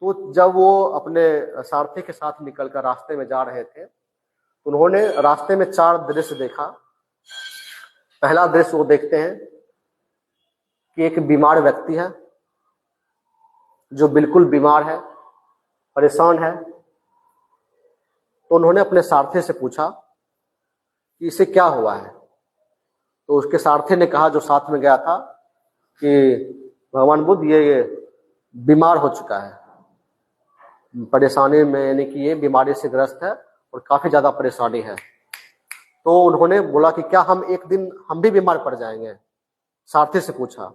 तो जब वो अपने सारथी के साथ निकलकर रास्ते में जा रहे थे, तो उन्होंने रास्ते में 4 दृश्य देखा। पहला दृश्य वो देखते हैं कि एक बीमार व्यक्ति है, जो बिल्कुल बीमार है, परेशान है। तो उन्होंने अपने सारथी से पूछा कि इसे क्या हुआ है। तो उसके सारथी ने कहा, जो साथ में गया था, कि भगवान बुद्ध ये बीमार हो चुका है, परेशानी में, यानी कि ये बीमारी से ग्रस्त है और काफी ज्यादा परेशानी है। तो उन्होंने बोला कि क्या एक दिन हम भी बीमार पड़ जाएंगे, सारथी से पूछा।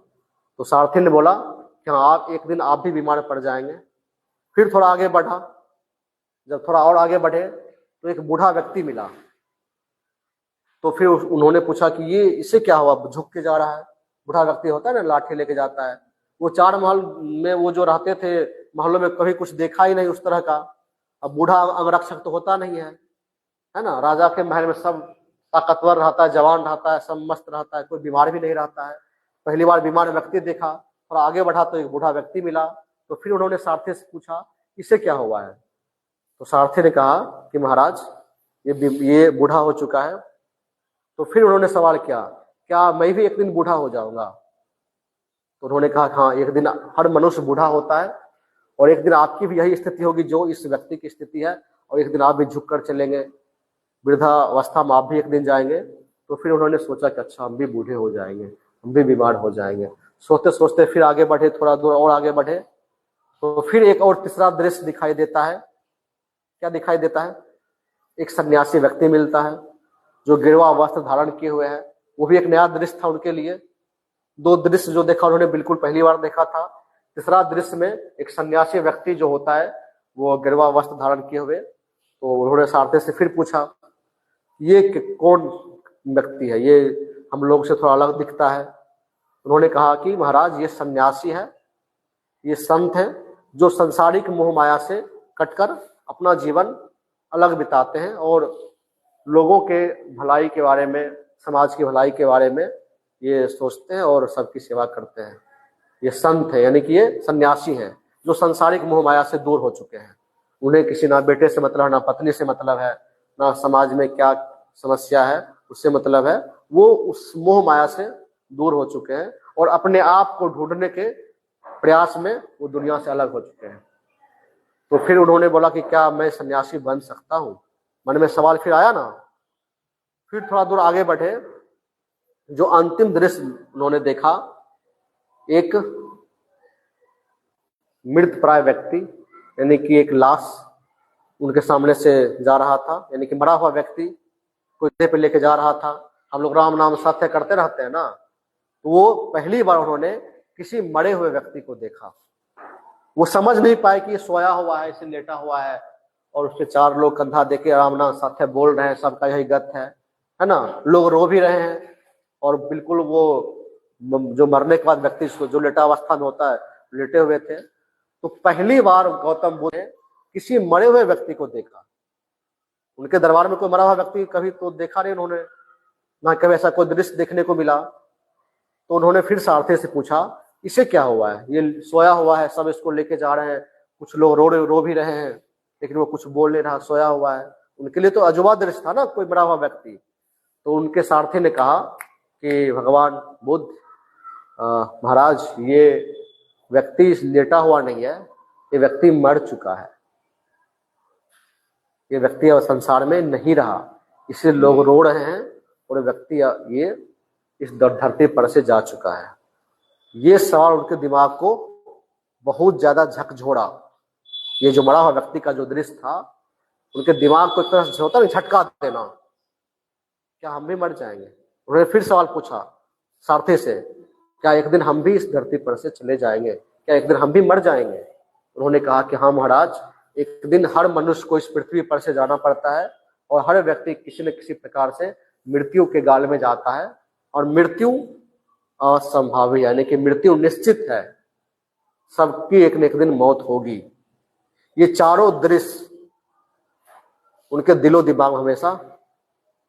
तो सारथी ने बोला कि हाँ, एक दिन आप भी बीमार पड़ जाएंगे। फिर थोड़ा आगे बढ़ा। जब थोड़ा और आगे बढ़े तो एक बूढ़ा व्यक्ति मिला। तो फिर उन्होंने पूछा कि ये इससे क्या हुआ, झुक के जा रहा है। बूढ़ा व्यक्ति होता है ना, लाठी लेके जाता है। वो 4 महल में वो जो रहते थे, महलों में कभी कुछ देखा ही नहीं उस तरह का। अब बूढ़ा अंगरक्षक तो होता नहीं है ना। राजा के महल में सब ताकतवर रहता है, जवान रहता है, सब मस्त रहता है, कोई बीमार भी नहीं रहता है। पहली बार बीमार व्यक्ति देखा। थोड़ा आगे बढ़ा तो एक बूढ़ा व्यक्ति मिला। तो फिर उन्होंने सारथी से पूछा, इससे क्या हुआ है। तो सारथी ने कहा कि महाराज, ये बूढ़ा हो चुका है। तो फिर उन्होंने सवाल किया, क्या मैं भी एक दिन बूढ़ा हो जाऊंगा। तो उन्होंने कहा, हाँ, एक दिन हर मनुष्य बूढ़ा होता है और एक दिन आपकी भी यही स्थिति होगी जो इस व्यक्ति की स्थिति है, और एक दिन आप भी झुक कर चलेंगे, वृद्धावस्था में आप भी एक दिन जाएंगे। तो फिर उन्होंने सोचा कि अच्छा, हम भी बूढ़े हो जाएंगे, हम भी बीमार हो जाएंगे। सोचते सोचते फिर आगे बढ़े, थोड़ा दूर और आगे बढ़े। तो फिर एक और तीसरा दृश्य दिखाई देता है। क्या दिखाई देता है? एक सन्यासी व्यक्ति मिलता है, जो गिरवा वस्त्र धारण किए हुए है। वो भी एक नया दृश्य था उनके लिए। 2 दृश्य जो देखा उन्होंने बिल्कुल पहली बार देखा था। तीसरा दृश्य में एक सन्यासी व्यक्ति जो होता है, वो गिरवा वस्त्र धारण किए हुए। तो उन्होंने सारथी से फिर पूछा, ये कौन व्यक्ति है, ये हम लोग से थोड़ा अलग दिखता है। उन्होंने कहा कि महाराज, ये सन्यासी है, ये संत है, जो संसारिक मोह माया से कटकर अपना जीवन अलग बिताते हैं और लोगों के भलाई के बारे में, समाज की भलाई के बारे में ये सोचते हैं और सबकी सेवा करते हैं। ये संत है, यानी कि ये सन्यासी हैं, जो संसारिक मोह माया से दूर हो चुके हैं। उन्हें किसी ना बेटे से मतलब है, ना पत्नी से मतलब है, ना समाज में क्या समस्या है उससे मतलब है। वो उस मोह माया से दूर हो चुके हैं और अपने आप को ढूंढने के प्रयास में वो दुनिया से अलग हो चुके हैं। तो फिर उन्होंने बोला कि क्या मैं सन्यासी बन सकता हूँ। मन में सवाल फिर आया ना। फिर थोड़ा दूर आगे बढ़े। जो अंतिम दृश्य उन्होंने देखा, एक मृत प्राय व्यक्ति, यानी कि एक लाश उनके सामने से जा रहा था, यानी कि मरा हुआ व्यक्ति कोई पे लेके जा रहा था। हम लोग राम नाम सत्य करते रहते हैं ना। तो वो पहली बार उन्होंने किसी मरे हुए व्यक्ति को देखा। वो समझ नहीं पाए कि ये सोया हुआ है, इसे लेटा हुआ है, और उसके 4 लोग कंधा देके राम नाम सत्य बोल रहे हैं। सबका यही गत है ना। लोग रो भी रहे हैं और बिल्कुल वो जो मरने के बाद व्यक्ति जो लेटा अवस्था में होता है, लेटे हुए थे। तो पहली बार गौतम बुद्ध ने किसी मरे हुए व्यक्ति को देखा। उनके दरबार में कोई मरा हुआ व्यक्ति कभी तो देखा नहीं उन्होंने, ना कभी ऐसा कोई दृश्य देखने को मिला। तो उन्होंने फिर सारथी से पूछा, इसे क्या हुआ है, ये सोया हुआ है, सब इसको लेके जा रहे हैं, कुछ लोग रो भी रहे हैं, लेकिन वो कुछ बोल नहीं रहा, सोया हुआ है। उनके लिए तो अजूबा दृश्य था ना, कोई मरा हुआ व्यक्ति। तो उनके सारथी ने कहा कि भगवान बुद्ध, महाराज, ये व्यक्ति लेटा हुआ नहीं है, ये व्यक्ति मर चुका है, ये व्यक्ति अब संसार में नहीं रहा, इसलिए लोग रो रहे हैं और व्यक्ति ये इस धरती पर से जा चुका है। ये सवाल उनके दिमाग को बहुत ज्यादा झकझोरा। ये जो मरा हुआ व्यक्ति का जो दृश्य था, उनके दिमाग को एक तरह से होता है झटका देना, क्या हम भी मर जाएंगे। उन्होंने फिर सवाल पूछा सारथी से, क्या एक दिन हम भी इस धरती पर से चले जाएंगे, क्या एक दिन हम भी मर जाएंगे। उन्होंने कहा कि हाँ महाराज, एक दिन हर मनुष्य को इस पृथ्वी पर से जाना पड़ता है और हर व्यक्ति किसी न किसी प्रकार से मृत्यु के गाल में जाता है, और मृत्यु असंभावी, यानी कि मृत्यु निश्चित है, सबकी एक न एक दिन मौत होगी। ये चारों दृश्य उनके दिलो दिमाग में हमेशा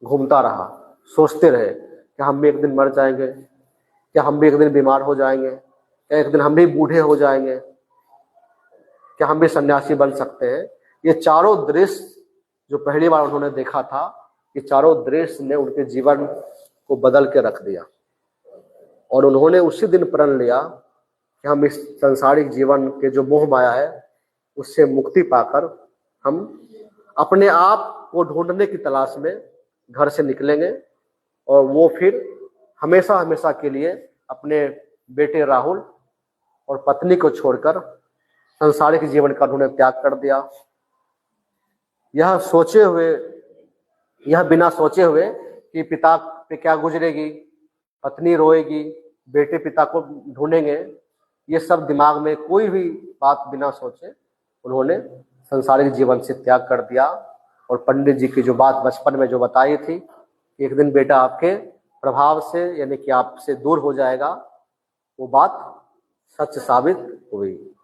घूमता रहा। सोचते रहे कि हम भी एक दिन मर जाएंगे, क्या हम भी एक दिन बीमार हो जाएंगे, क्या एक दिन हम भी बूढ़े हो जाएंगे। क्या हम भी सन्यासी बन सकते हैं। ये चारों दृश्य जो पहली बार उन्होंने देखा था, ये चारों दृश्य ने उनके जीवन को बदल के रख दिया और उन्होंने उसी दिन प्रण लिया कि हम इस संसारिक जीवन के जो मोह माया है उससे मुक्ति पाकर हम अपने आप को ढूंढने की तलाश में घर से निकलेंगे और वो फिर हमेशा हमेशा के लिए अपने बेटे राहुल और पत्नी को छोड़कर संसारिक जीवन का उन्होंने त्याग कर दिया। यह बिना सोचे हुए कि पिता पे क्या गुजरेगी, पत्नी रोएगी, बेटे पिता को ढूंढेंगे, ये सब दिमाग में कोई भी बात बिना सोचे उन्होंने संसारिक जीवन से त्याग कर दिया। और पंडित जी की जो बात बचपन में जो बताई थी कि एक दिन बेटा आपके प्रभाव से यानी कि आपसे दूर हो जाएगा, वो बात सच साबित हुई।